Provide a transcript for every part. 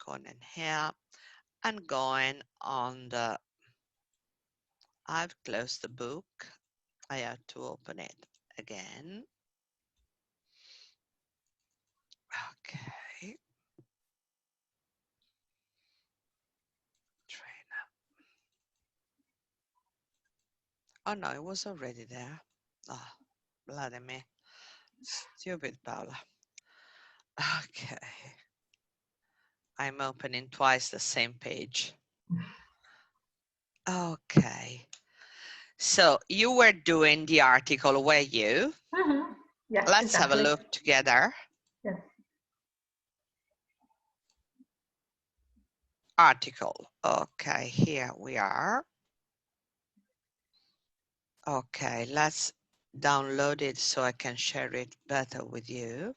going in here and going on the, I've closed the book. I have to open it again. Okay. Trainer. Oh no, it was already there. Oh, bloody me. Stupid Paula. Okay. I'm opening twice the same page. Okay. So you were doing the article, were you? Mm-hmm. Yes, Let's exactly. have a look together. Yes. Article. Okay, here we are. Okay, let's download it so I can share it better with you.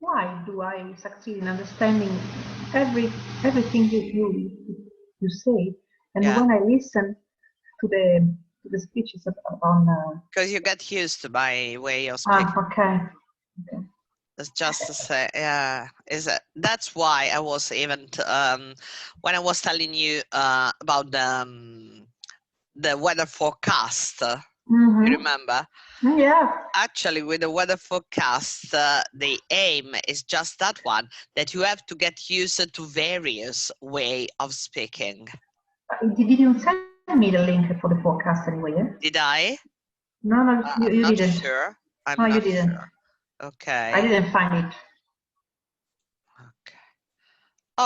Why do I succeed in understanding everything you say, and Yeah. when I listen to the speeches on Because you get used to my way of speaking. okay. It's just to say, yeah, that's why I was even when I was telling you about the weather forecast. You remember? Yeah. Actually, with the weather forecast, the aim is just that one, that you have to get used to various way of speaking. Did you send me the link for the forecast anyway? Yeah? Did I? No, I'm you not didn't. sure. I'm No, you not didn't. sure. Okay. I didn't find it. Okay.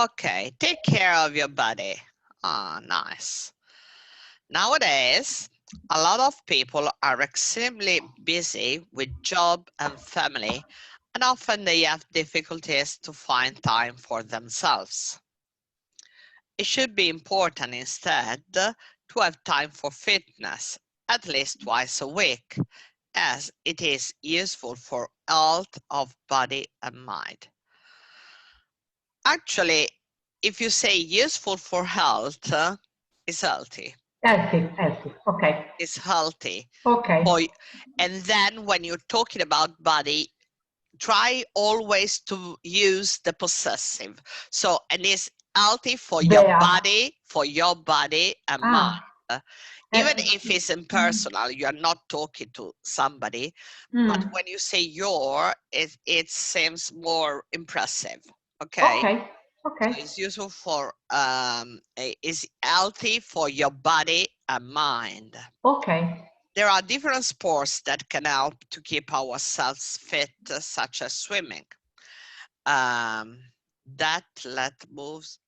Okay. Take care of your body. Ah, nice. Nowadays, a lot of people are extremely busy with job and family, and often they have difficulties to find time for themselves. It should be important instead to have time for fitness at least twice a week, as it is useful for health of body and mind. Actually, if you say useful for health, it's healthy. Healthy, okay. It's healthy. Okay. And then when you're talking about body, try always to use the possessive. So, and it's healthy for your body and mind. Even if it's impersonal, you are not talking to somebody, but when you say your, it seems more impressive. Okay. Okay. Okay. So it's useful for is healthy for your body and mind. Okay. There are different sports that can help to keep ourselves fit, such as swimming. That moves.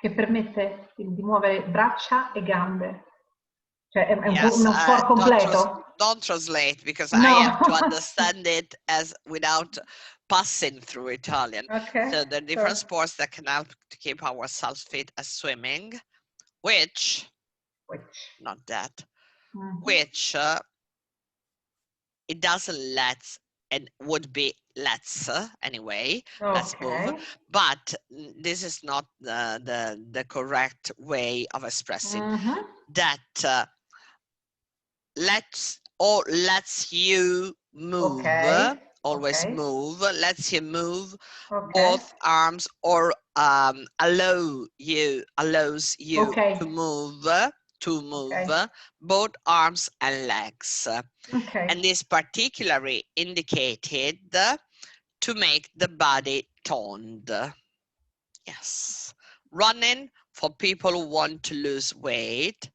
Che permette di muovere braccia e gambe. Cioè è Yes, uno sport completo? don't translate, because No. I have to understand it as without passing through Italian. Okay. So the different sports that can help to keep ourselves fit as swimming, which not that, which it doesn't let, and would be let's anyway. Okay. Let's move, but this is not the correct way of expressing that. Lets you move. Okay. Always move. Lets you move both arms, or allows you to move both arms and legs. And is particularly indicated to make the body toned. Yes. Running for people who want to lose weight.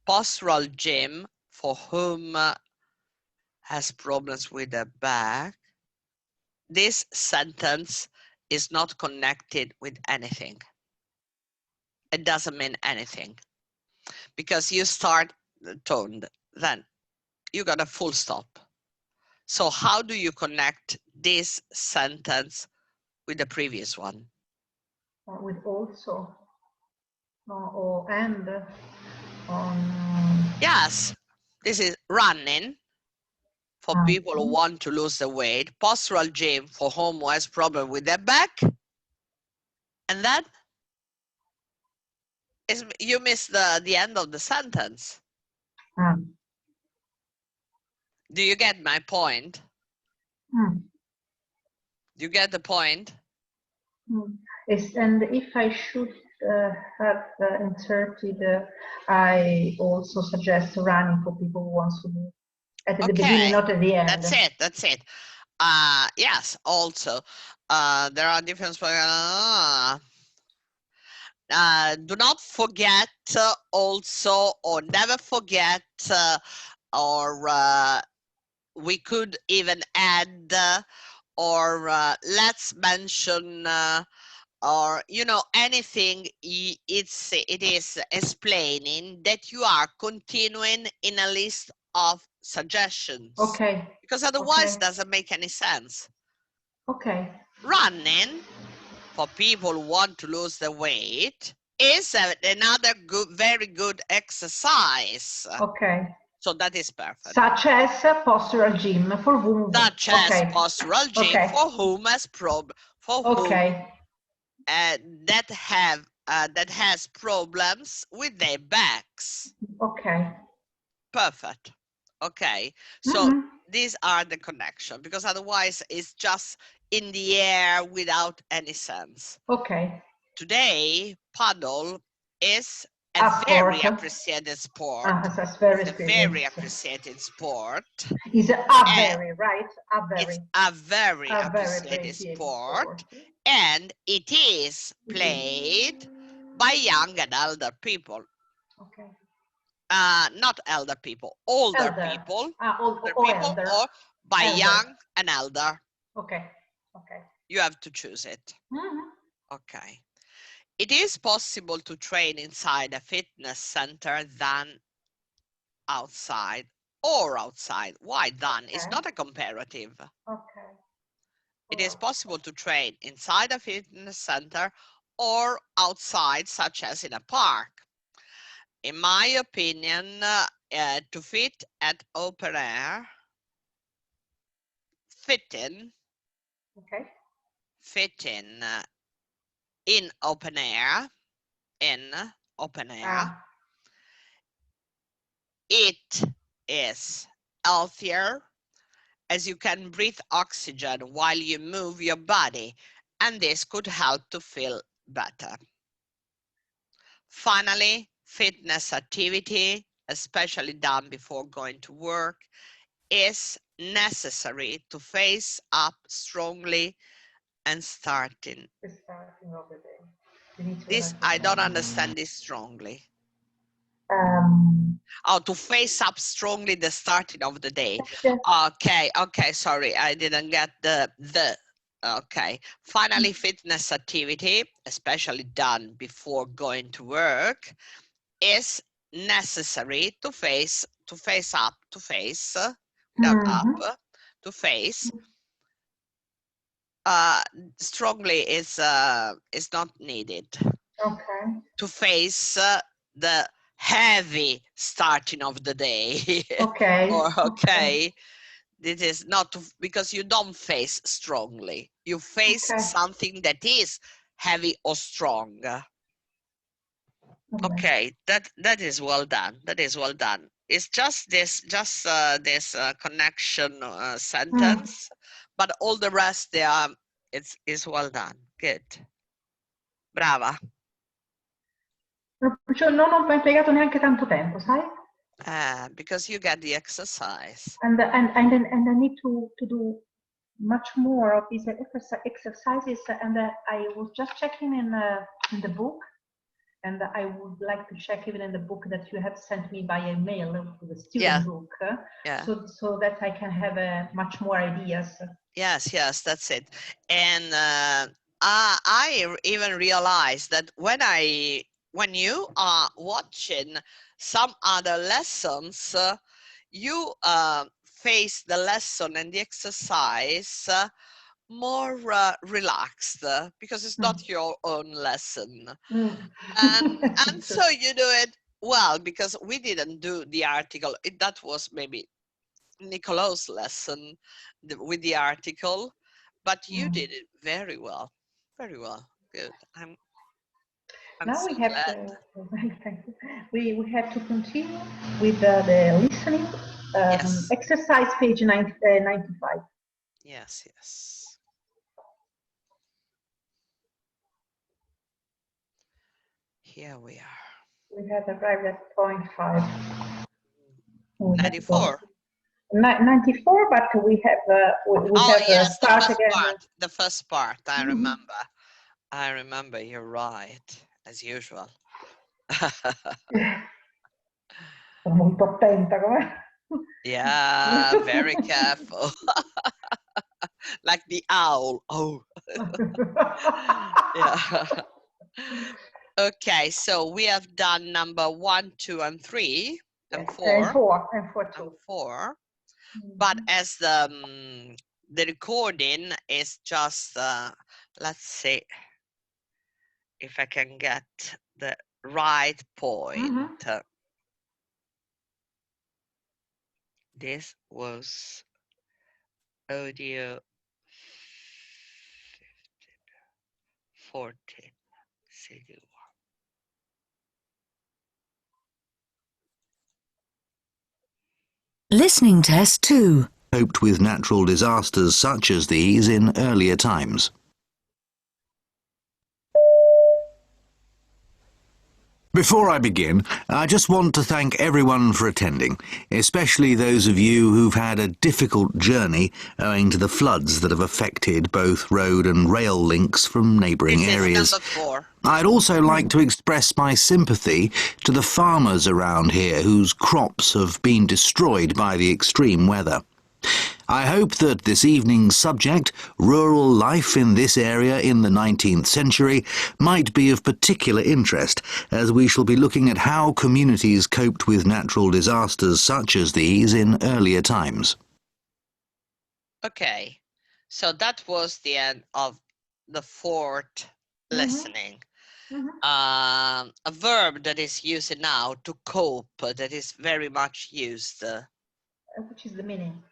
Postural gym for whom has problems with the back. This sentence is not connected with anything. It doesn't mean anything, because you start toned, then you got a full stop. So how do you connect this sentence with the previous one? With also, or and. Yes, this is running for people who want to lose the weight. Postural gym for whom who has problem with their back. And then you miss the end of the sentence. Do you get my point? Mm. Do you get the point? Yes, and if I should have inserted, I also suggest running for people who want to do at the beginning, not at the end. That's it. That's it. Yes. Also, there are different. Do not forget also, or never forget, or we could even add, or let's mention, or anything. It is explaining that you are continuing in a list of suggestions. Okay. Because otherwise, it doesn't make any sense. Okay. Running for people who want to lose the weight is another very good exercise. Okay. So that is perfect. Such as postural gym for whom. Such as postural gym for whom has that has problems with their backs. Okay. Perfect. Okay. So these are the connection, because otherwise it's just in the air without any sense. Okay. Today, paddle is a very appreciated sport. It's a very appreciated sport. Is a very, right? It's a very appreciated sport. And it is played by young and elder people. Okay. Not elder people, older people. Or by young and elder. Okay. Okay. You have to choose it. Okay. It is possible to train inside a fitness center than outside, or outside. Why than? It's not a comparative. Okay. It is possible to train inside a fitness center or outside, such as in a park. In my opinion, to fit at open air, fitting in open air, it is healthier, as you can breathe oxygen while you move your body, and this could help to feel better. Finally, fitness activity, especially done before going to work, is necessary to face up strongly and starting. Of the day. This, I don't understand this strongly. To face up strongly the starting of the day. Okay, sorry, I didn't get the. Okay, finally, fitness activity, especially done before going to work, is necessary to face strongly is not needed. Okay. To face the heavy starting of the day. Okay. This is not because you don't face strongly. You face something that is heavy or strong. Okay, that is well done. That is well done. It's just this connection sentence, but all the rest it's well done. Good. Brava. Non ho impiegato neanche tanto tempo, sai? Because you get the exercise. And I need to do much more of these exercises, and I was just checking in the book, and I would like to check even in the book that you have sent me by email, the student book, so that I can have much more ideas. Yes, that's it. And I even realized that when you are watching some other lessons, you face the lesson and the exercise more relaxed, because it's not your own lesson. And so you do it well, because we didn't do the article. That was maybe Nicolo's lesson with the article, but you did it very well. Very well. Good. I'm now so we have glad. we have to continue with the listening. Yes. Exercise page 95. Yes, yes. Here we are. We have arrived at point 5. 94. 94, but we have yes, start again. The first part, I remember. I remember, you're right, as usual. Sono molto attenta, com'è? Yeah, very careful. Like the owl. Oh. Yeah. Okay, so we have done number 1, 2, and 3, and 4. And 4 too. And 4. But as the recording is just, let's see if I can get the right point. This was audio 14, CD1. Listening test 2. Coped with natural disasters such as these in earlier times. Before I begin, I just want to thank everyone for attending, especially those of you who've had a difficult journey owing to the floods that have affected both road and rail links from neighbouring areas. Number 4. I'd also like to express my sympathy to the farmers around here whose crops have been destroyed by the extreme weather. I hope that this evening's subject, rural life in this area in the 19th century, might be of particular interest, as we shall be looking at how communities coped with natural disasters such as these in earlier times. Okay, so that was the end of the 4th listening. A verb that is used now, to cope, that is very much used. Which is the meaning?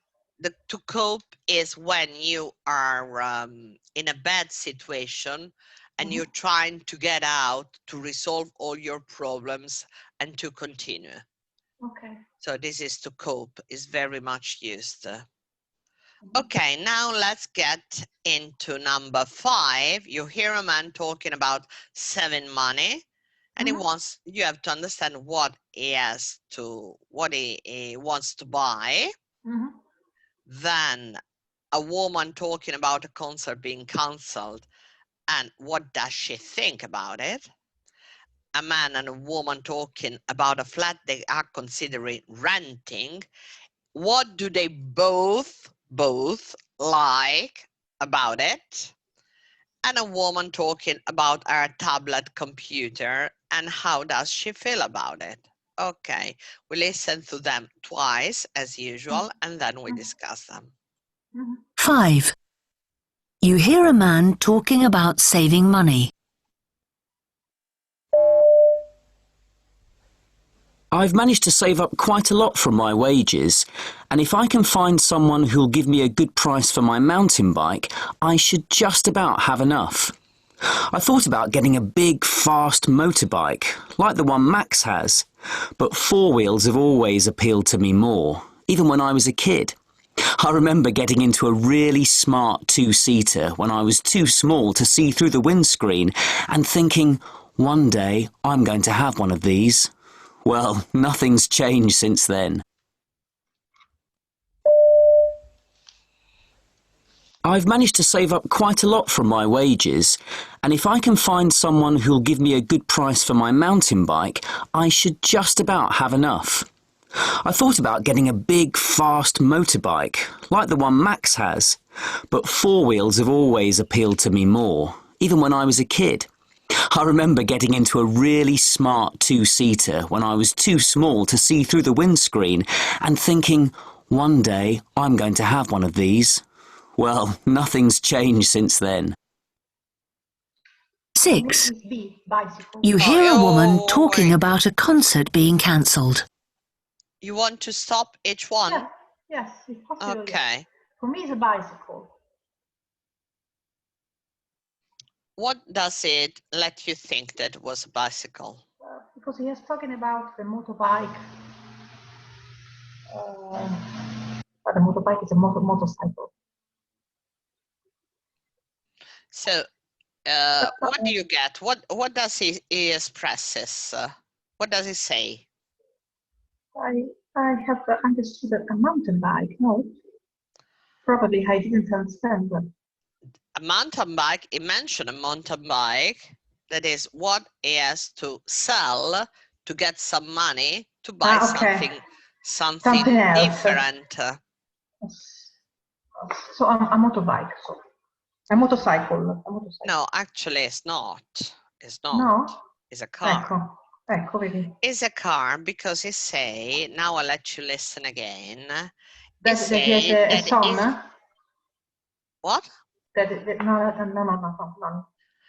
To cope is when you are in a bad situation and you're trying to get out, to resolve all your problems and to continue. Okay. So this is to cope, is very much used. Okay, now let's get into number 5. You hear a man talking about saving money, and you have to understand what he wants to buy. Then a woman talking about a concert being cancelled, and what does she think about it? A man and a woman talking about a flat they are considering renting. What do they both like about it? And a woman talking about our tablet computer and how does she feel about it? Okay, we listen to them twice as usual and then we discuss them. 5. You hear a man talking about saving money. I've managed to save up quite a lot from my wages, and if I can find someone who'll give me a good price for my mountain bike, I should just about have enough. I thought about getting a big, fast motorbike, like the one Max has, but 4 wheels have always appealed to me more, even when I was a kid. I remember getting into a really smart 2-seater when I was too small to see through the windscreen and thinking, one day I'm going to have one of these. Well, nothing's changed since then. I've managed to save up quite a lot from my wages, and if I can find someone who'll give me a good price for my mountain bike, I should just about have enough. I thought about getting a big, fast motorbike, like the one Max has, but 4 wheels have always appealed to me more, even when I was a kid. I remember getting into a really smart 2-seater when I was too small to see through the windscreen and thinking, one day I'm going to have one of these. Well, nothing's changed since then. 6. You hear a woman talking about a concert being cancelled. You want to stop each one? Yeah. Yes, if possible. Okay. Yes. For me, it's a bicycle. What does it let you think that it was a bicycle? Because he is talking about the motorbike. But a motorbike is a motorcycle. So, what do you get? What does he expresses? What does he say? I have understood a mountain bike. No, probably I didn't understand. But... A mountain bike. He mentioned a mountain bike. That is what he has to sell to get some money to buy something else. different. So a motorbike. So a motorcycle. No, actually, it's not. It's not. No? It's a car. Ecco, vedi. Is a car because he say, now I'll let you listen again. That he has a son? What?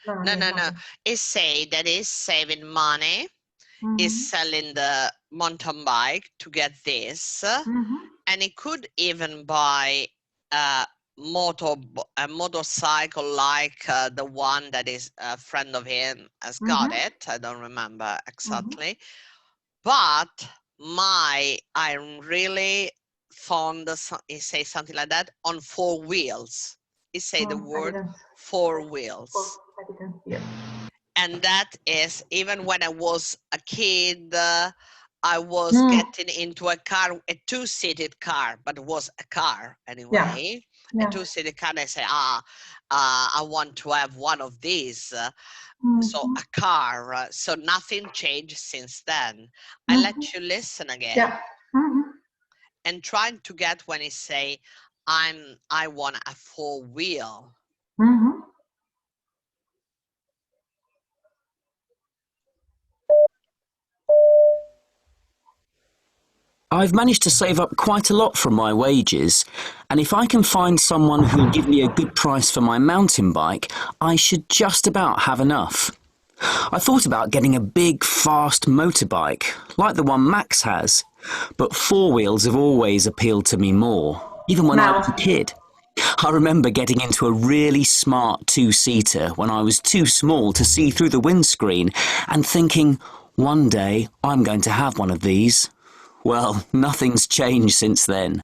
No. He say that he's saving money, is selling the mountain bike to get this, and he could even buy a motorcycle like the one that is a friend of him has got it. I don't remember exactly. But I'm really fond of, he say something like that, on 4 wheels. He say the word 4 wheels. And that is, even when I was a kid, I was getting into a car, a 2-seated car, but it was a car anyway. A 2-seated car, and I say, I want to have one of these. So a car. So nothing changed since then. I let you listen again. And trying to get when he say, I want a 4-wheel. I've managed to save up quite a lot from my wages, and if I can find someone who'll give me a good price for my mountain bike, I should just about have enough. I thought about getting a big, fast motorbike, like the one Max has, but 4 wheels have always appealed to me more, even when I was a kid. I remember getting into a really smart 2-seater when I was too small to see through the windscreen and thinking, one day I'm going to have one of these. Well, nothing's changed since then.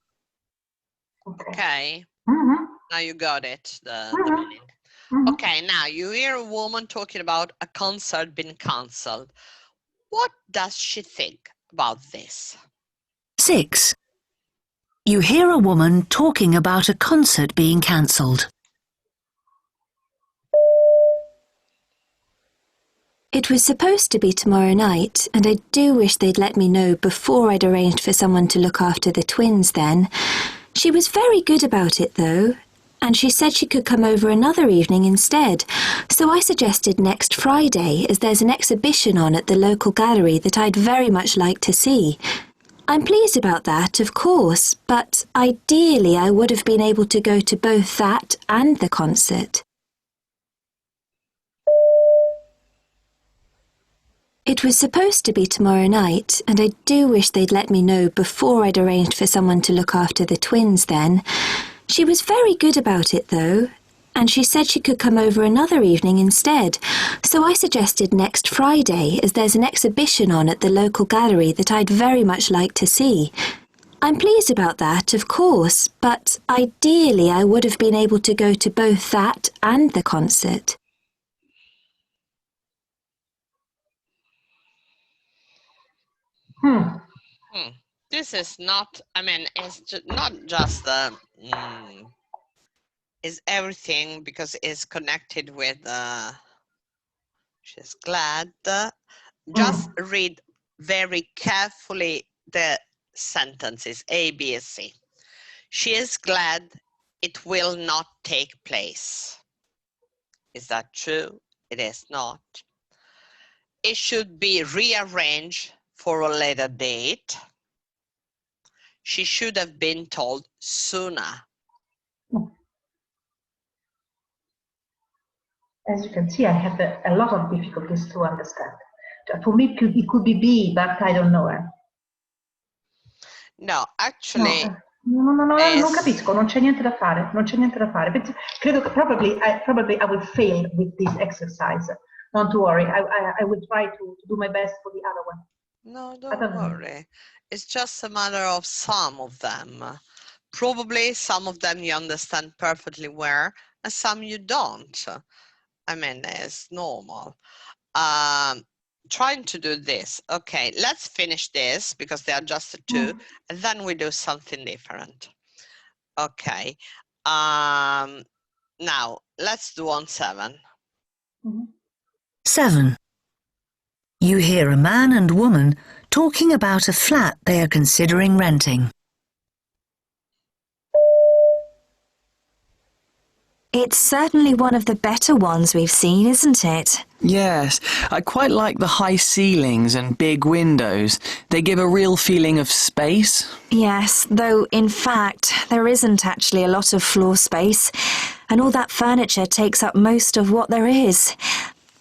Okay. Now you got it, the meaning. Okay, now you hear a woman talking about a concert being cancelled. What does she think about this? 6. You hear a woman talking about a concert being cancelled. It was supposed to be tomorrow night, and I do wish they'd let me know before I'd arranged for someone to look after the twins then. She was very good about it, though, and she said she could come over another evening instead, so I suggested next Friday, as there's an exhibition on at the local gallery that I'd very much like to see. I'm pleased about that, of course, but ideally I would have been able to go to both that and the concert. It was supposed to be tomorrow night, and I do wish they'd let me know before I'd arranged for someone to look after the twins then. She was very good about it, though, and she said she could come over another evening instead, so I suggested next Friday, as there's an exhibition on at the local gallery that I'd very much like to see. I'm pleased about that, of course, but ideally I would have been able to go to both that and the concert. This is not, I mean, it's not just is everything, because it's connected with she's glad. Just read very carefully the sentences A, B, and C. She is glad it will not take place. Is that true? It is not. It should be rearranged for a later date. She should have been told sooner. As you can see, I have a lot of difficulties to understand. For me, it could be B, but I don't know. No, actually... No, non capisco, non c'è niente da fare, non c'è niente da fare. Credo che probably I will fail with this exercise. Don't worry, I will try to do my best for the other one. No, don't worry. It's just a matter of some of them. Probably some of them you understand perfectly well, and some you don't. I mean, it's normal. Trying to do this. Okay, let's finish this because they are just two, and then we do something different. Okay. Now let's do on 7. 7. You hear a man and woman talking about a flat they are considering renting. It's certainly one of the better ones we've seen, isn't it? Yes, I quite like the high ceilings and big windows. They give a real feeling of space. Yes, though in fact there isn't actually a lot of floor space, and all that furniture takes up most of what there is.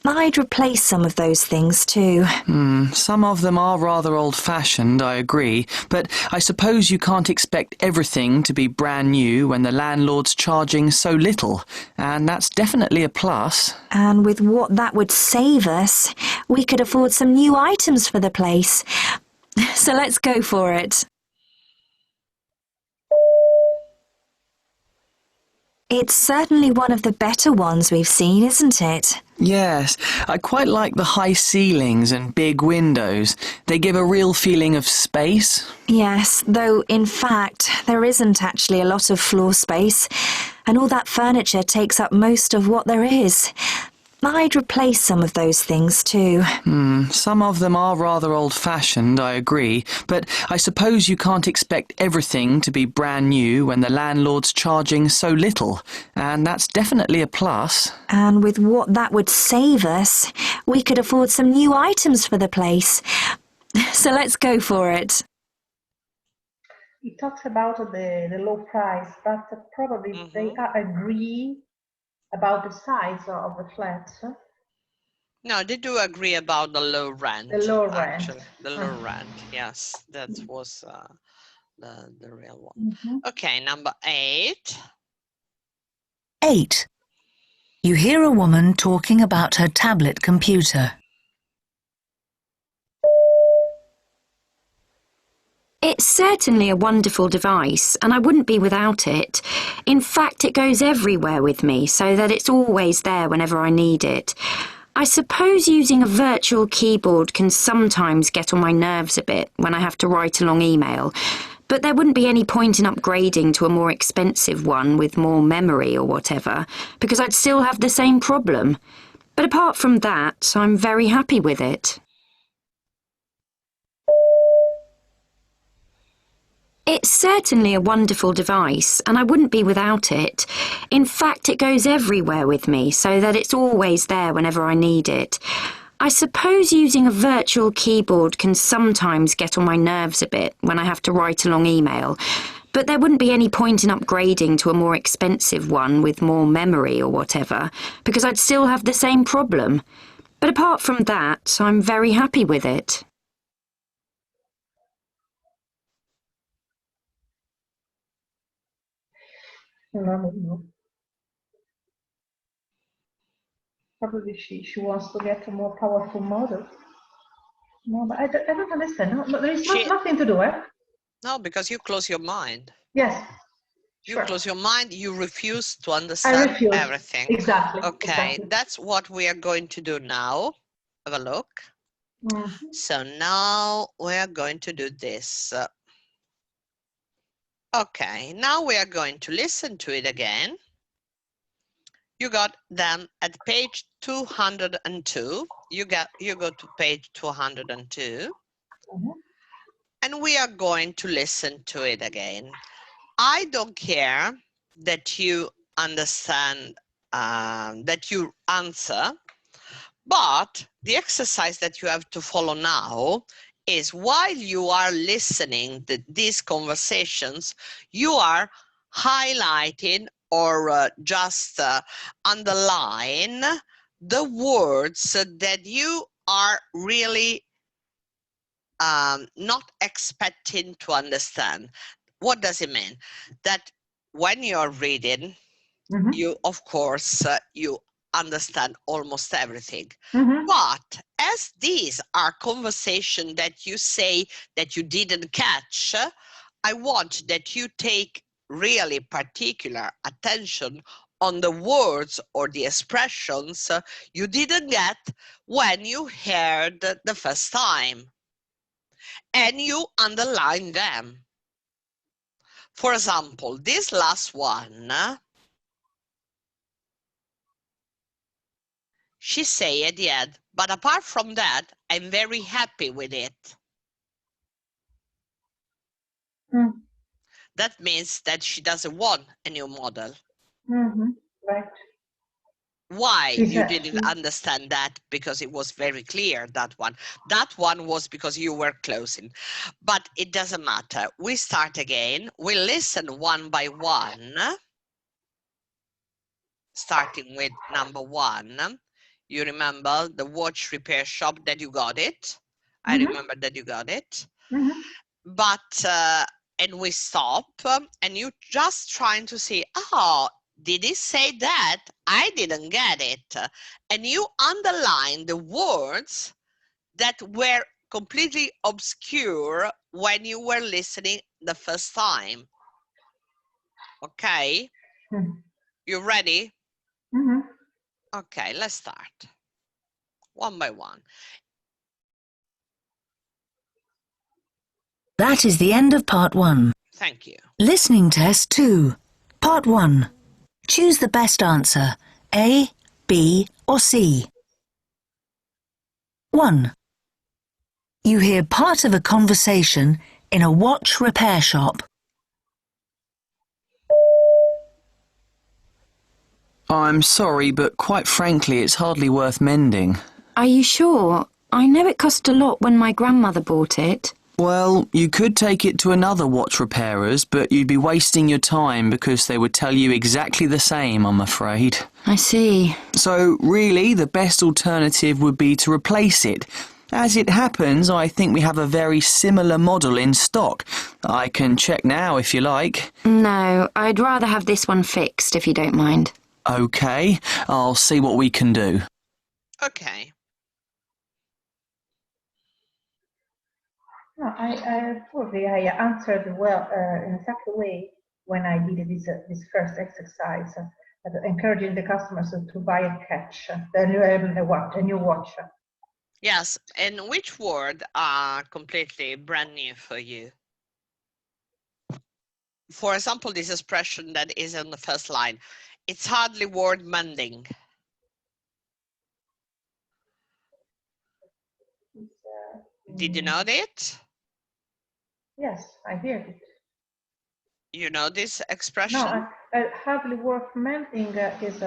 I'd replace some of those things too. Some of them are rather old-fashioned, I agree, but I suppose you can't expect everything to be brand new when the landlord's charging so little, and that's definitely a plus. And with what that would save us, we could afford some new items for the place. So let's go for it. It's certainly one of the better ones we've seen, isn't it? Yes, I quite like the high ceilings and big windows. They give a real feeling of space. Yes, though in fact there isn't actually a lot of floor space, and all that furniture takes up most of what there is. I'd replace some of those things too. Some of them are rather old-fashioned, I agree, but I suppose you can't expect everything to be brand new when the landlord's charging so little, and that's definitely a plus. And with what that would save us, we could afford some new items for the place. So let's go for it. It talks about the low price, but probably they agree about the size of the flats. No, they do agree about the low rent. The low actually. rent. The low rent, yes, that was the real one. Okay, number 8. 8. You hear a woman talking about her tablet computer. It's certainly a wonderful device, and I wouldn't be without it. In fact, it goes everywhere with me, so that it's always there whenever I need it. I suppose using a virtual keyboard can sometimes get on my nerves a bit when I have to write a long email, but there wouldn't be any point in upgrading to a more expensive one with more memory or whatever, because I'd still have the same problem. But apart from that, I'm very happy with it. It's certainly a wonderful device, and I wouldn't be without it. In fact, it goes everywhere with me, so that it's always there whenever I need it. I suppose using a virtual keyboard can sometimes get on my nerves a bit when I have to write a long email, but there wouldn't be any point in upgrading to a more expensive one with more memory or whatever, because I'd still have the same problem. But apart from that, I'm very happy with it. No. Probably she wants to get a more powerful model. No, but I don't understand. No, there is nothing to do, eh? No, because you close your mind. Yes. You close your mind, you refuse to understand everything. Exactly. Okay, exactly. That's what we are going to do now. Have a look. So now we are going to do this. Okay, now we are going to listen to it again. You got them at page 202. You go to page 202. And we are going to listen to it again. I don't care that you understand, that you answer, but the exercise that you have to follow now is while you are listening to these conversations, you are highlighting or just underline the words that you are really not expecting to understand. What does it mean? That when you're reading, you, of course, you understand almost everything. Mm-hmm. But as these are conversations that you say that you didn't catch, I want that you take really particular attention on the words or the expressions you didn't get when you heard the first time, and you underline them. For example, this last one, she say at the end, but apart from that, I'm very happy with it. Mm. That means that she doesn't want a new model. Mm-hmm. Right. Why you didn't understand that? Because it was very clear, that one. That one was because you were closing. But it doesn't matter. We start again. We listen one by one. Starting with number 1. You remember the watch repair shop that you got it? I remember that you got it. Mm-hmm. But, and we stop, and you just trying to see, oh, did he say that? I didn't get it. And you underline the words that were completely obscure when you were listening the first time. Okay? Mm-hmm. You ready? Mm-hmm. Okay, let's start. One by one. That is the end of part 1. Thank you. Listening test 2. Part 1. Choose the best answer, A, B or C. 1. You hear part of a conversation in a watch repair shop. I'm sorry, but quite frankly, it's hardly worth mending. Are you sure? I know it cost a lot when my grandmother bought it. Well, you could take it to another watch repairer's, but you'd be wasting your time because they would tell you exactly the same, I'm afraid. I see. So, really, the best alternative would be to replace it. As it happens, I think we have a very similar model in stock. I can check now if you like. No, I'd rather have this one fixed, if you don't mind. Okay, I'll see what we can do. Okay. No, probably I answered well in exactly way when I did this first exercise, encouraging the customers to buy and catch the new watch. Yes, and which word are completely brand new for you? For example, this expression that is on the first line, it's hardly word mending. Did you know that? Yes, I hear it. You know this expression? No, hardly worth mending is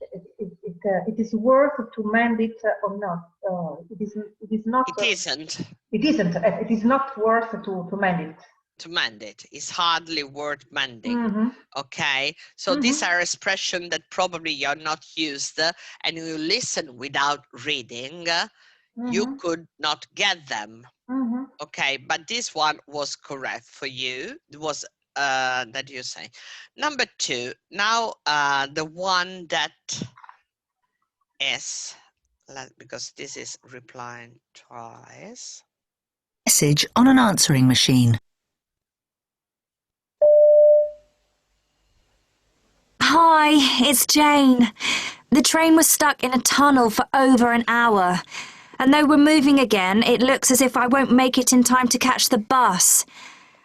it is worth to mend it or not. It is not. It isn't. It isn't. It is not worth to mend it. To mend it. It's hardly worth mending. Mm-hmm. Okay, so these are expressions that probably you're not used, and you listen without reading, you could not get them. Okay, but this one was correct for you. It was that you say. Number 2, now the one that is, because this is replying twice. Message on an answering machine. Hi, it's Jane. The train was stuck in a tunnel for over an hour. And though we're moving again, it looks as if I won't make it in time to catch the bus.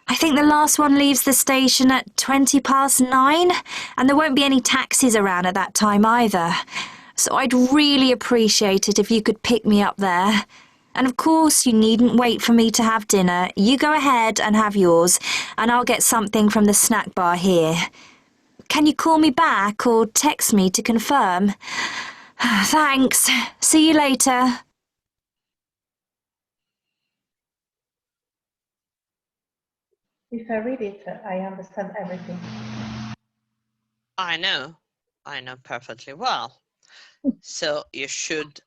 I think the last one leaves the station at 9:20, and there won't be any taxis around at that time either. So I'd really appreciate it if you could pick me up there. And of course, you needn't wait for me to have dinner. You go ahead and have yours, and I'll get something from the snack bar here. Can you call me back or text me to confirm? Thanks. See you later. If I read it, I understand everything. I know perfectly well. So you should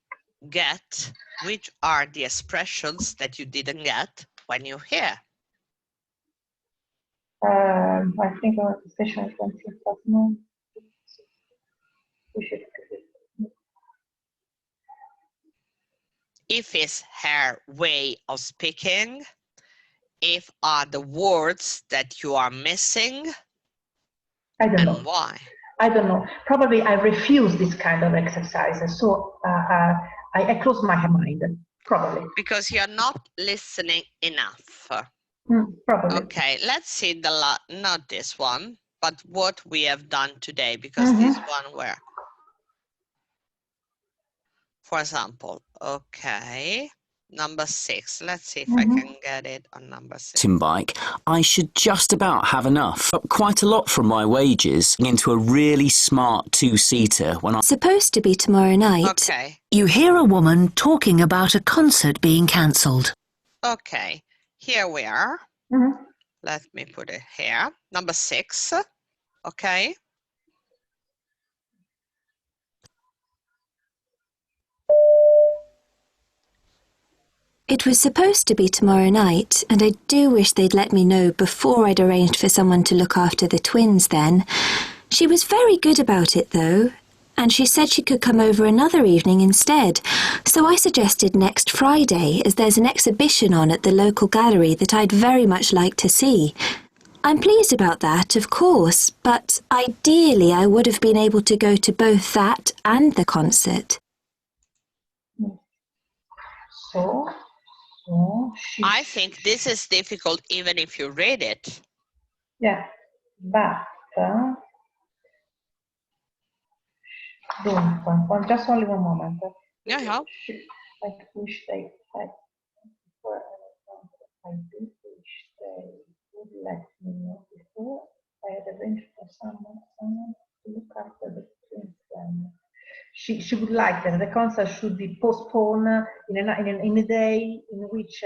get which are the expressions that you didn't get when you hear. I think our station is 20 past 9. If it's her way of speaking, if are the words that you are missing, I don't know. and why? I don't know. Probably I refuse this kind of exercises. So I close my mind, probably. Because you're not listening enough. Probably. Okay, let's see not this one, but what we have done today, because this one where, for example, okay, number 6. Let's see if I can get it on number 6. Bike, I should just about have enough. Quite a lot from my wages into a really smart two-seater when I'm supposed to be tomorrow night. Okay. You hear a woman talking about a concert being cancelled. Okay, here we are. Let me put it here. Number 6. Okay. It was supposed to be tomorrow night, and I do wish they'd let me know before I'd arranged for someone to look after the twins then. She was very good about it, though, and she said she could come over another evening instead. So I suggested next Friday, as there's an exhibition on at the local gallery that I'd very much like to see. I'm pleased about that, of course, but ideally I would have been able to go to both that and the concert. So I think this is difficult even if you read it. Yeah, but just only one moment. Yeah. I wish they had. I do wish they would let me know before I had arranged for someone to look after the twins. She would like that the concert should be postponed in a day in which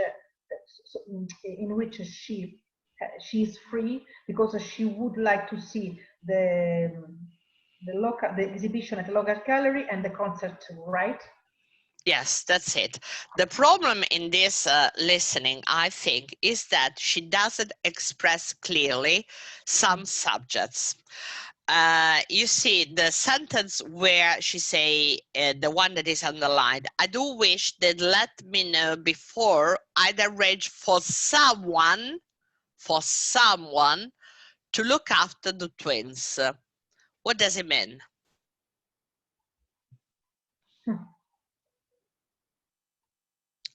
she is free, because she would like to see the exhibition at the local gallery and the concert too, right? Yes, that's it. The problem in this listening, I think, is that she doesn't express clearly some subjects. You see the sentence where she say, the one that is underlined, I do wish they'd let me know before I'd arrange for someone to look after the twins. What does it mean?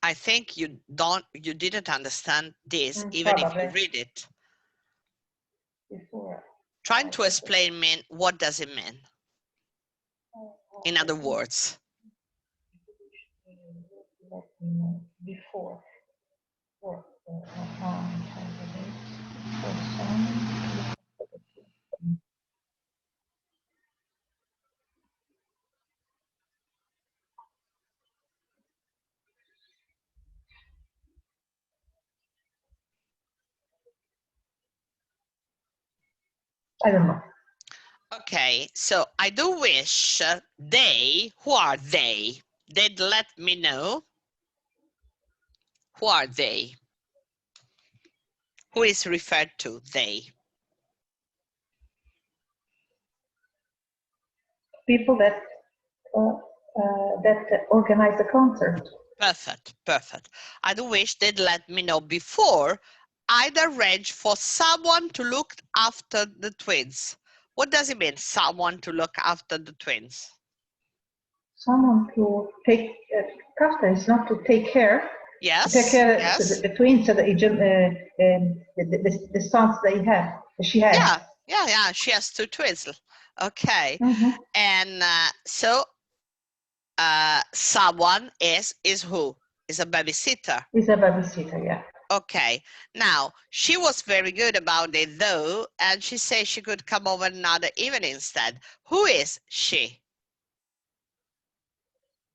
I think you didn't understand this, even Probably. if you read it. Before. Trying to explain what does it mean? In other words. Before. I don't know. Okay, so I do wish they, who are they? They'd let me know. Who are they? Who is referred to, they? People that organize the concert. Perfect. I do wish they'd let me know before I'd arrange for someone to look after the twins. What does it mean, someone to look after the twins? Someone to take after is not to take care. Yes. To take care yes. the twins, the sons they have. She has. Yeah. She has 2 twins. Okay. And so someone is who? Is a babysitter. Is a babysitter, yeah. Okay. Now, she was very good about it though, and she said she could come over another evening instead. Who is she?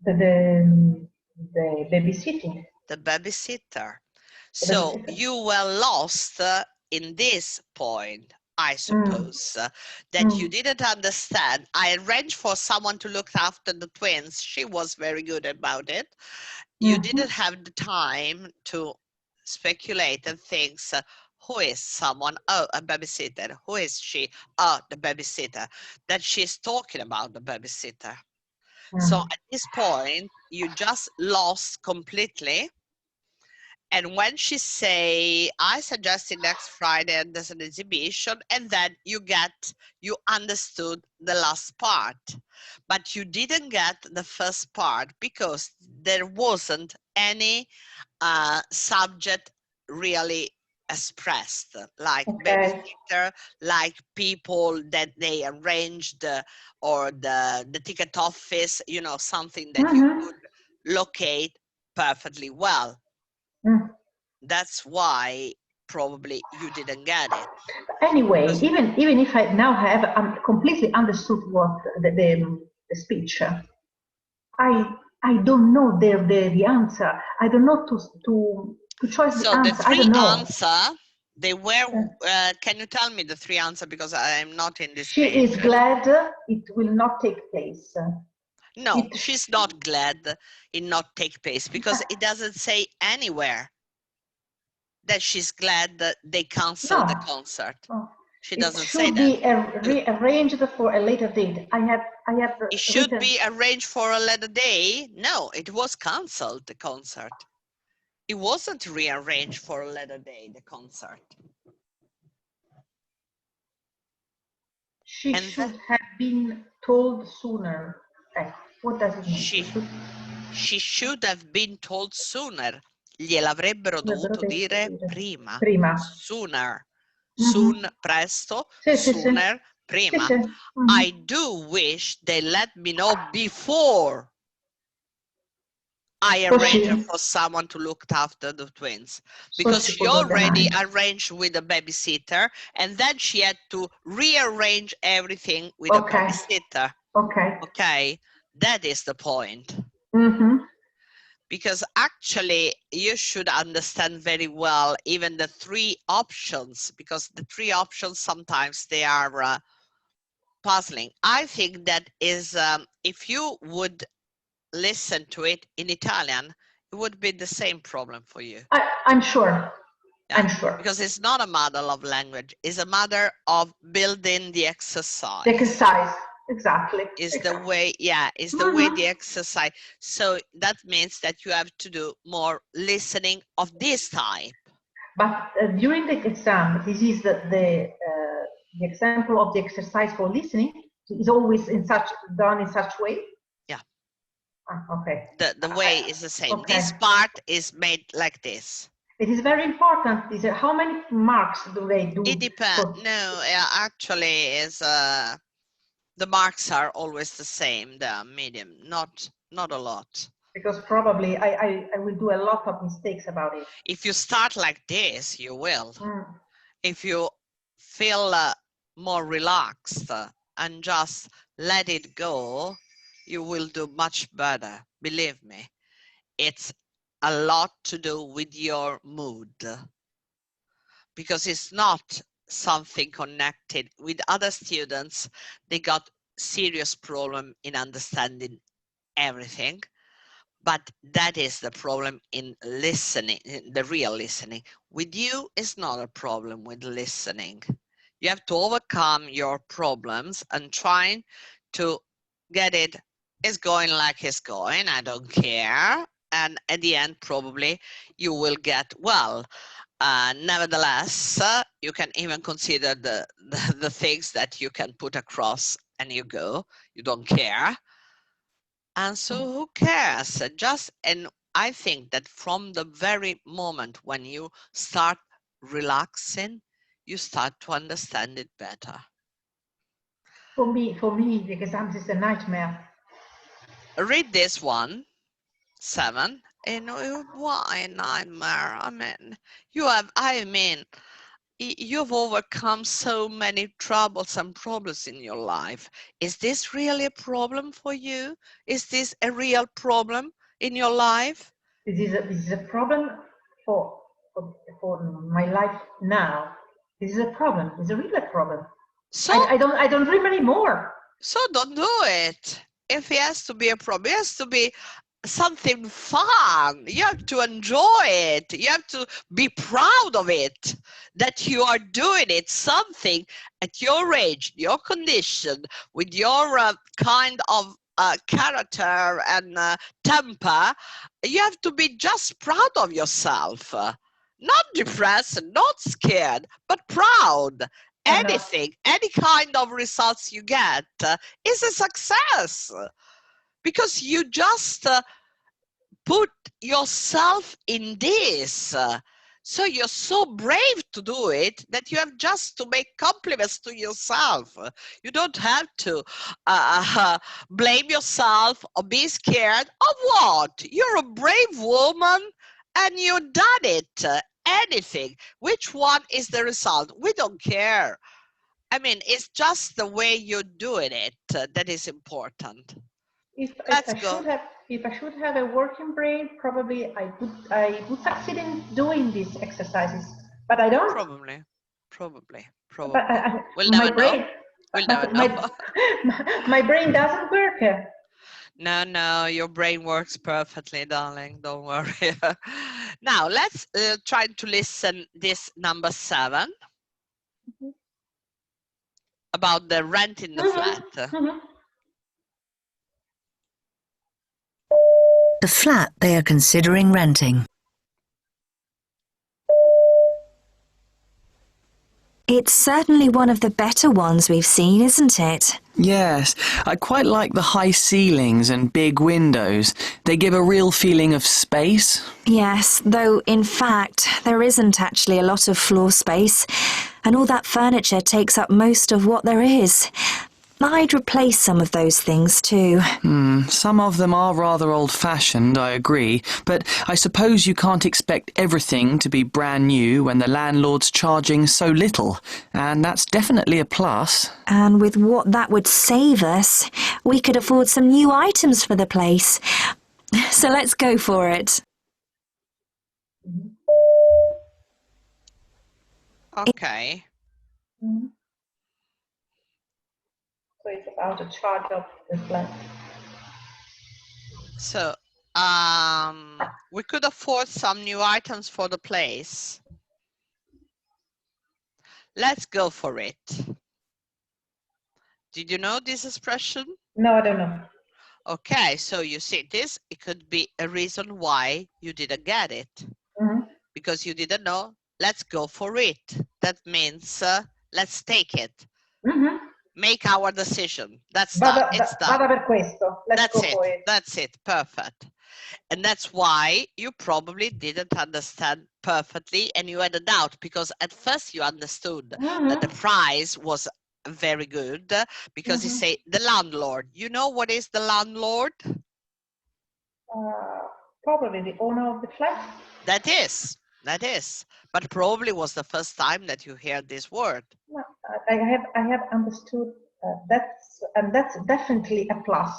The babysitting. The babysitter. So you were lost in this point, I suppose, that you didn't understand. I arranged for someone to look after the twins. She was very good about it. You didn't have the time to speculate and think, who is someone? Oh, a babysitter. Who is she? Oh, the babysitter. That she's talking about the babysitter. So at this point, you just lost completely. And when she say, I suggested next Friday and there's an exhibition, and then you understood the last part, but you didn't get the first part because there wasn't any subject really expressed, like babysitter, like people that they arranged, or the ticket office, you know, something that you could locate perfectly well. That's why probably you didn't get it. Anyway, even if I now have completely understood what the speech, I don't know the answer. I don't know to choose the answer. So the three answer, they were. Can you tell me the three answer, because I am not in this. She is glad it will not take place. No, she's not glad it not take place, because it doesn't say anywhere that she's glad that they canceled the concert. She doesn't say that. It should be rearranged for a later date. I have. It should be arranged for a later day. No, it was canceled, the concert. It wasn't rearranged for a later day, the concert. She should have been told sooner. What does it mean? She should have been told sooner. Gliel'avrebbero dovuto dire prima. Sooner. Soon, presto. Sooner, prima. I do wish they let me know before I arranged for someone to look after the twins, because she already arranged with a babysitter, and then she had to rearrange everything with a babysitter. Okay, that is the point. Because actually you should understand very well even the three options, because the three options sometimes they are puzzling. I think that is if you would listen to it in Italian, it would be the same problem for you. I'm sure. Yeah, I'm sure. Because it's not a matter of language, it's a matter of building the exercise. The exercise, exactly. Is the way, yeah, is the way the exercise. So that means that you have to do more listening of this type. But during the exam, this is the example of the exercise for listening is always done in such way. Okay. The way is the same. This part is made like this. It is very important. How many marks do they do? It depends. No, actually, is the marks are always the same. They are medium, not a lot. Because probably I will do a lot of mistakes about it. If you start like this, you will. If you feel more relaxed and just let it go, you will do much better. Believe me, it's a lot to do with your mood, because it's not something connected with other students. They got serious problem in understanding everything, but that is the problem in listening, the real listening. With you, it's not a problem with listening. You have to overcome your problems and trying to get it. It's going like it's going, I don't care. And at the end, probably you will get well. Nevertheless, you can even consider the things that you can put across, and you go, you don't care. And so who cares? And I think that from the very moment when you start relaxing, you start to understand it better. For me, the exams is a nightmare. Read this one, 7. And why nightmare? I mean, you've overcome so many troubles and problems in your life. Is this really a problem for you? Is this a real problem in your life? This is a problem for my life now. This is a problem. It's a real problem. So I don't dream anymore. So don't do it. If it has to be a problem, it has to be something fun. You have to enjoy it. You have to be proud of it, that you are doing it, something at your age, your condition, with your kind of character and temper. You have to be just proud of yourself. Not depressed, not scared, but proud. Anything, any kind of results you get is a success. Because you just put yourself in this. So you're so brave to do it that you have just to make compliments to yourself. You don't have to blame yourself or be scared of what? You're a brave woman and you've done it. Anything. Which one is the result? We don't care. I mean, it's just the way you're doing it that is important. If I should have a working brain, probably I would succeed in doing these exercises, but I don't. Probably. But We'll never know. We'll never know. My brain doesn't work. No, your brain works perfectly, darling. Don't worry. Now let's try to listen this number 7 about the rent in the flat. The flat they are considering renting. It's certainly one of the better ones we've seen, isn't it? Yes, I quite like the high ceilings and big windows. They give a real feeling of space. Yes, though in fact there isn't actually a lot of floor space, and all that furniture takes up most of what there is. I'd replace some of those things too. Some of them are rather old-fashioned, I agree, but I suppose you can't expect everything to be brand new when the landlord's charging so little, and that's definitely a plus. And with what that would save us, we could afford some new items for the place. So let's go for it. Okay. So it's about the charge of the flat. So we could afford some new items for the place. Let's go for it. Did you know this expression? No, I don't know. Okay, so you see this, it could be a reason why you didn't get it. Because you didn't know. Let's go for it. That means let's take it. Make our decision. That's done. It's done. Vada per questo. Let's go for it. That's it. Perfect. And that's why you probably didn't understand perfectly and you had a doubt, because at first you understood that the price was very good because you say the landlord. You know what is the landlord? Probably the owner of the flat. That is. But probably was the first time that you heard this word. No, I have understood that's definitely a plus.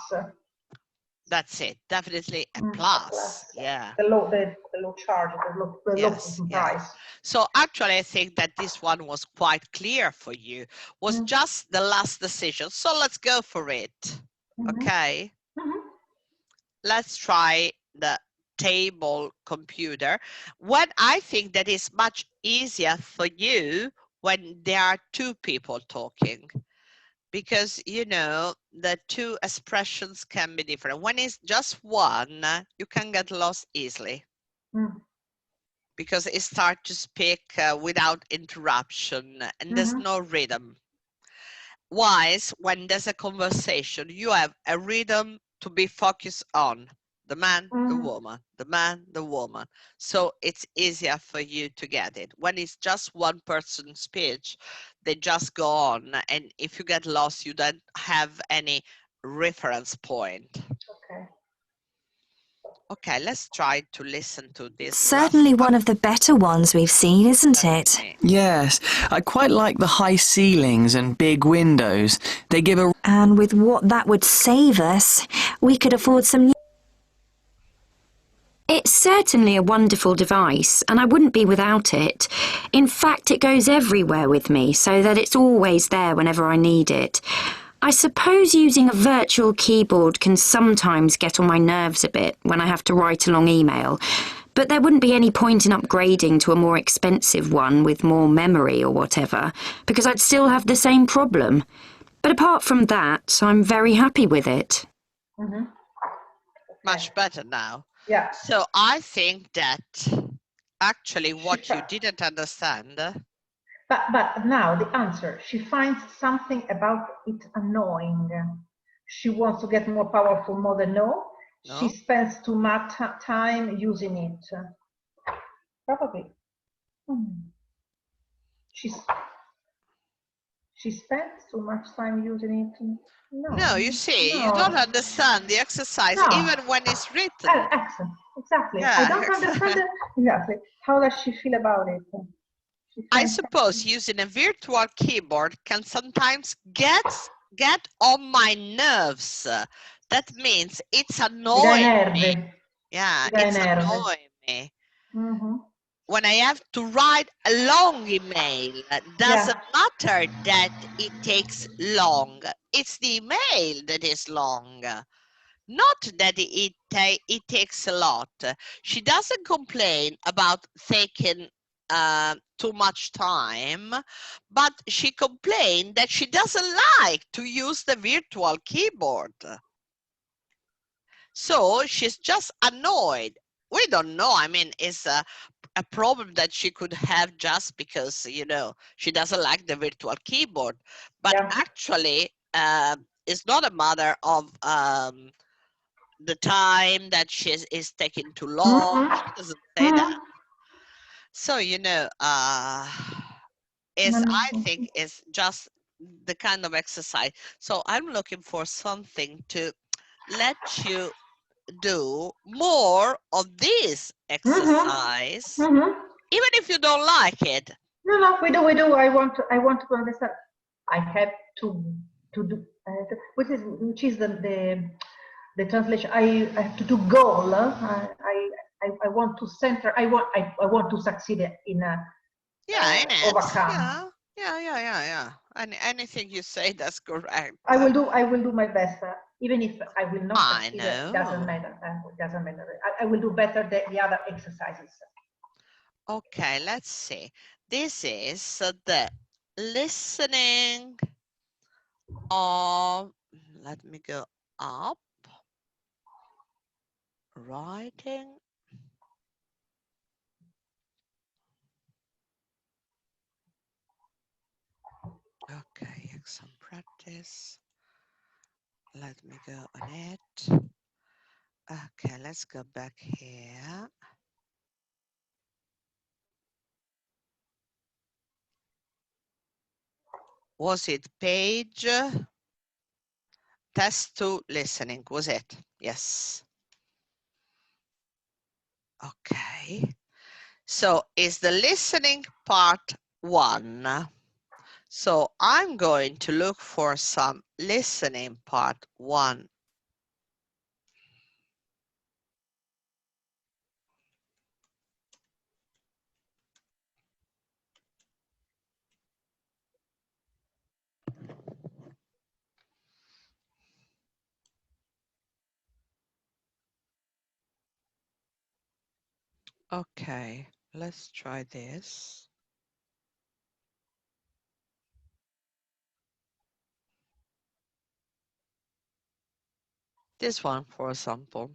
That's it, definitely a plus. Yeah. The low charge, the low price. So actually, I think that this one was quite clear for you. Was just the last decision. So let's go for it. Okay. Let's try the table computer. When I think that is much easier for you when there are two people talking, because you know the two expressions can be different. When it's just one, you can get lost easily because it starts to speak without interruption and there's no rhythm. Whereas when there's a conversation, you have a rhythm to be focused on. The man, the woman, the man, the woman. So it's easier for you to get it. When it's just one person's speech, they just go on. And if you get lost, you don't have any reference point. Okay, let's try to listen to this. Certainly one of the better ones we've seen, isn't it? Yes, I quite like the high ceilings and big windows. They give a... And with what that would save us, we could afford some new... It's certainly a wonderful device, and I wouldn't be without it. In fact, it goes everywhere with me, so that it's always there whenever I need it. I suppose using a virtual keyboard can sometimes get on my nerves a bit when I have to write a long email, but there wouldn't be any point in upgrading to a more expensive one with more memory or whatever, because I'd still have the same problem. But apart from that, I'm very happy with it. Mm-hmm. Much better now. Yeah. So I think that actually what you didn't understand. But now the answer, she finds something about it annoying. She wants to get more powerful more than no. She spends too much time using it. Probably. She spends too much time using it. No, you see, you don't understand the exercise even when it's written. Excellent. Exactly. Yeah, I don't understand it. Exactly. How does she feel about it? I suppose using a virtual keyboard can sometimes get on my nerves. That means it's annoying me. Yeah, it's annoying me. Mm-hmm. When I have to write a long email, doesn't matter that it takes long. It's the email that is long, not that it takes a lot. She doesn't complain about taking too much time, but she complained that she doesn't like to use the virtual keyboard. So she's just annoyed. We don't know. I mean, it's a problem that she could have just because, you know, she doesn't like the virtual keyboard. But actually, it's not a matter of the time that she is taking too long. She doesn't say that. So, you know, I think it's just the kind of exercise. So I'm looking for something to let you do more of this exercise, even if you don't like it. No, we do. I want to understand. I have to do which is the translation. I have to do goal. I want to center. I want to succeed in overcome. Yeah. And anything you say, that's correct. I will do my best, even if I will not succeed. It doesn't matter. It doesn't matter. I will do better than the other exercises. Okay, let's see. This is the listening of. Let me go up. Writing. Okay, exam practice. Let me go on it. Okay, let's go back here. Was it page test 2 listening? Was it? Yes. Okay. So is the listening part 1. So I'm going to look for some listening part 1. Okay, let's try this. This one, for example.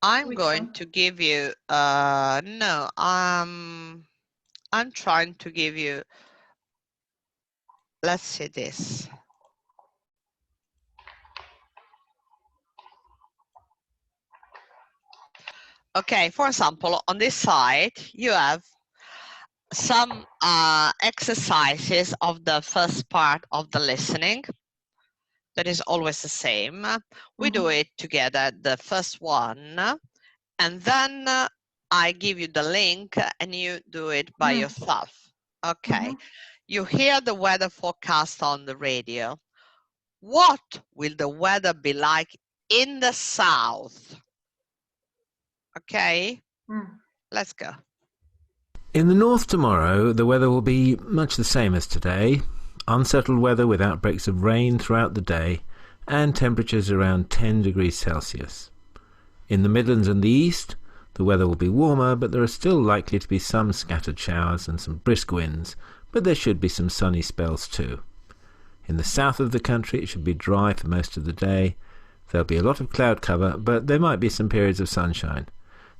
I'm going to give you, no, I'm trying to give you, let's see this. Okay, for example, on this side, you have some exercises of the first part of the listening. That is always the same. We do it together, the first one, and then I give you the link and you do it by yourself. Okay, you hear the weather forecast on the radio. What will the weather be like in the south? Okay, let's go. In the north tomorrow, the weather will be much the same as today. unsettled weather with outbreaks of rain throughout the day and temperatures around 10 degrees Celsius. In the Midlands and the East, the weather will be warmer, but there are still likely to be some scattered showers and some brisk winds, but there should be some sunny spells too. In the south of the country, it should be dry for most of the day. There'll be a lot of cloud cover, but there might be some periods of sunshine.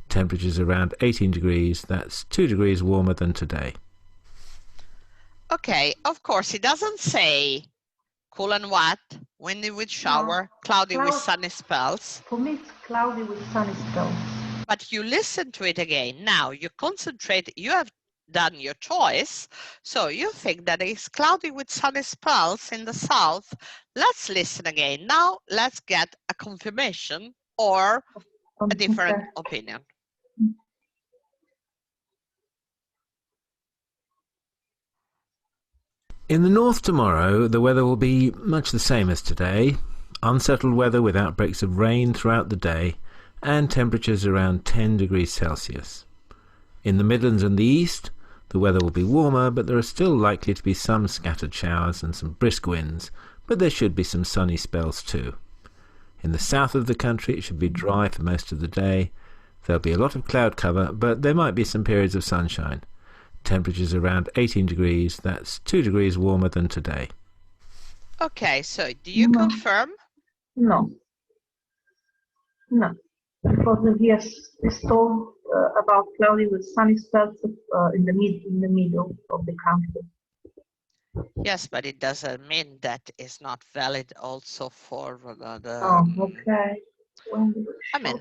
Temperatures around 18 degrees, that's 2 degrees warmer than today. Okay, of course, it doesn't say cool and wet, windy with shower, cloudy with sunny spells. For me, it's cloudy with sunny spells. But you listen to it again. Now you concentrate, you have done your choice. So you think that it's cloudy with sunny spells in the south. Let's listen again. Now let's get a confirmation or a different opinion. In the north tomorrow, the weather will be much the same as today. Unsettled weather with outbreaks of rain throughout the day and temperatures around 10 degrees Celsius. In the Midlands and the East, the weather will be warmer, but there are still likely to be some scattered showers and some brisk winds, but there should be some sunny spells too. In the south of the country, it should be dry for most of the day. There'll be a lot of cloud cover, but there might be some periods of sunshine. Temperatures around 18 degrees, that's 2 degrees warmer than today. Okay, so do you confirm? No. No. Because it's told about cloudy with sunny spells in the middle of the country. Yes, but it doesn't mean that it's not valid also for the. Oh, okay. I mean,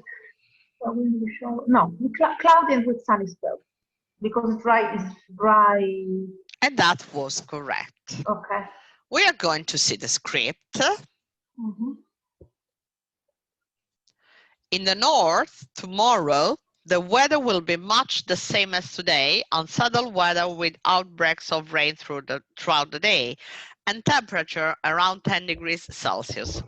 no, cloudy with sunny spells. Because dry is dry. And that was correct. Okay. We are going to see the script. Mm-hmm. In the north, tomorrow, the weather will be much the same as today, unsettled weather with outbreaks of rain throughout the day, and temperature around 10 degrees Celsius.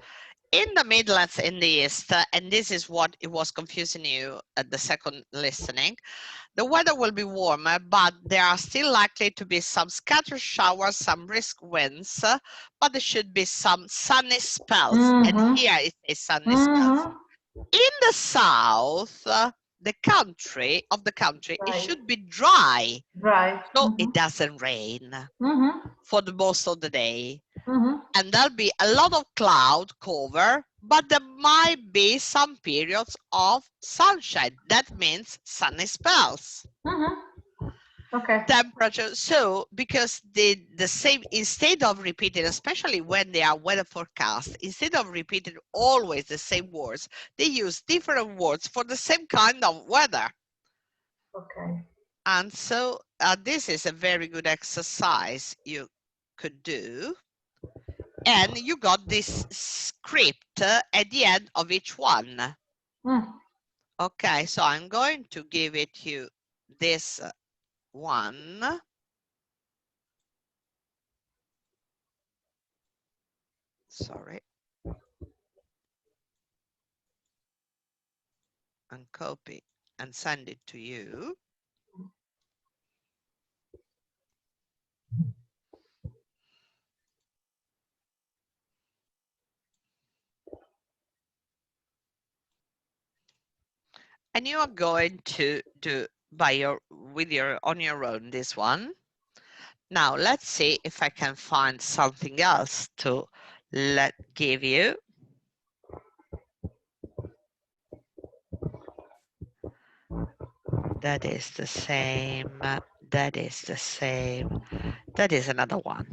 In the Midlands in the East, and this is what it was confusing you at the second listening, the weather will be warmer, but there are still likely to be some scattered showers, some brisk winds, but there should be some sunny spells. Mm-hmm. And here it is sunny spells. In the south, the country, right. it should be dry. Dry. So it doesn't rain for the most of the day. And there'll be a lot of cloud cover, but there might be some periods of sunshine. That means sunny spells. Okay. Temperature, so because the same, instead of repeating, especially when they are weather forecasts, instead of repeating always the same words, they use different words for the same kind of weather. Okay. And so this is a very good exercise you could do. And you got this script at the end of each one. Okay, so I'm going to give it you this one. Sorry. And copy and send it to you. And you are going to do on your own this one. Now let's see if I can find something else to give you. That is the same. That is the same. That is another one.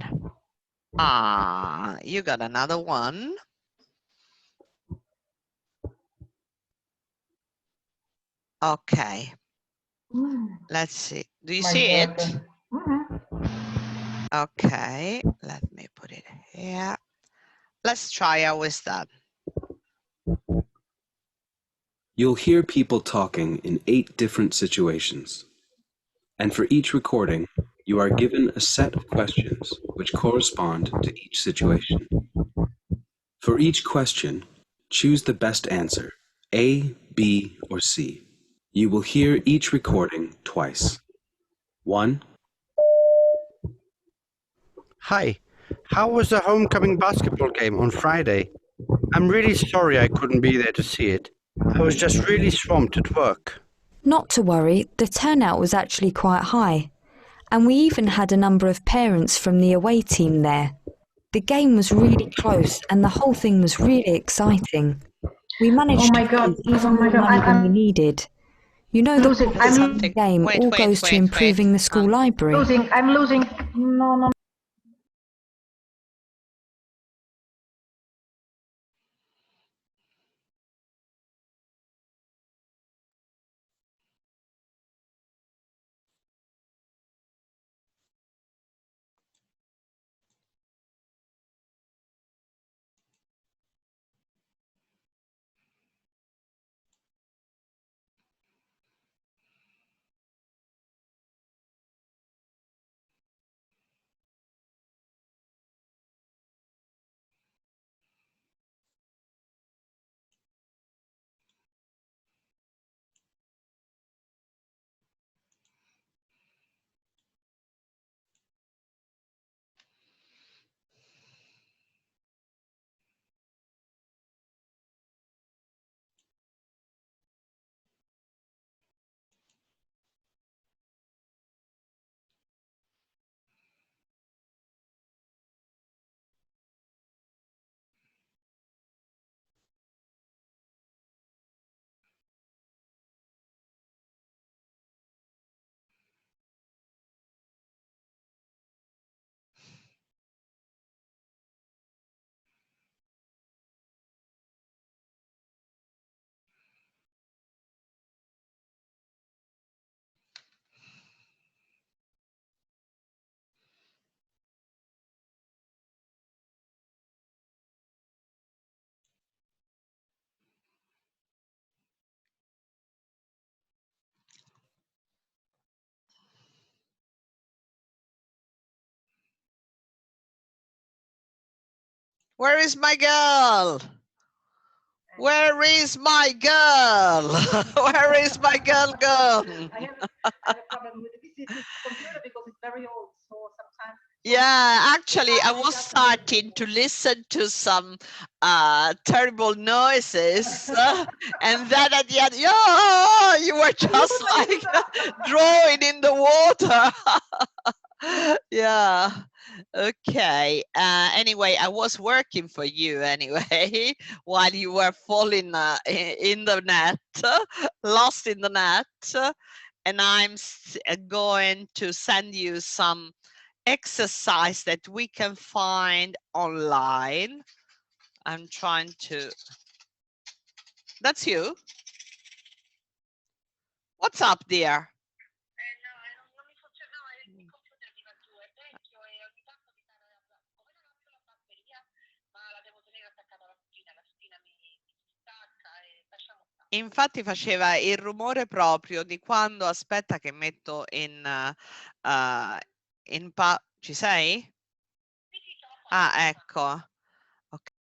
You got another one. Okay. Let's see. Do you see it? Okay. Let me put it here. Let's try how it's done. You'll hear people talking in 8 different situations. And for each recording, you are given a set of questions which correspond to each situation. For each question, choose the best answer, A, B, or C. You will hear each recording twice. 1. Hi, How was the homecoming basketball game on Friday? I'm really sorry I couldn't be there to see it. I was just really swamped at work. Not to worry, the turnout was actually quite high. And we even had a number of parents from the away team there. The game was really close and the whole thing was really exciting. We managed to raise even more money than we needed. You know, the game all goes to improving the school library. I'm losing. No. Where is my girl? Where is my girl? Where is my girl gone? I have a problem with this computer because it's very old, so sometimes. Yeah, actually, I was starting to listen to some terrible noises, and then at the end, yeah, you were just like drawing in the water. Yeah. Okay. Anyway, I was working for you anyway while you were falling in the net, lost in the net, and I'm going to send you some exercise that we can find online. I'm trying to. That's you. What's up, dear? Infatti faceva il rumore proprio di quando, aspetta che metto in ci sei? Ah, ecco.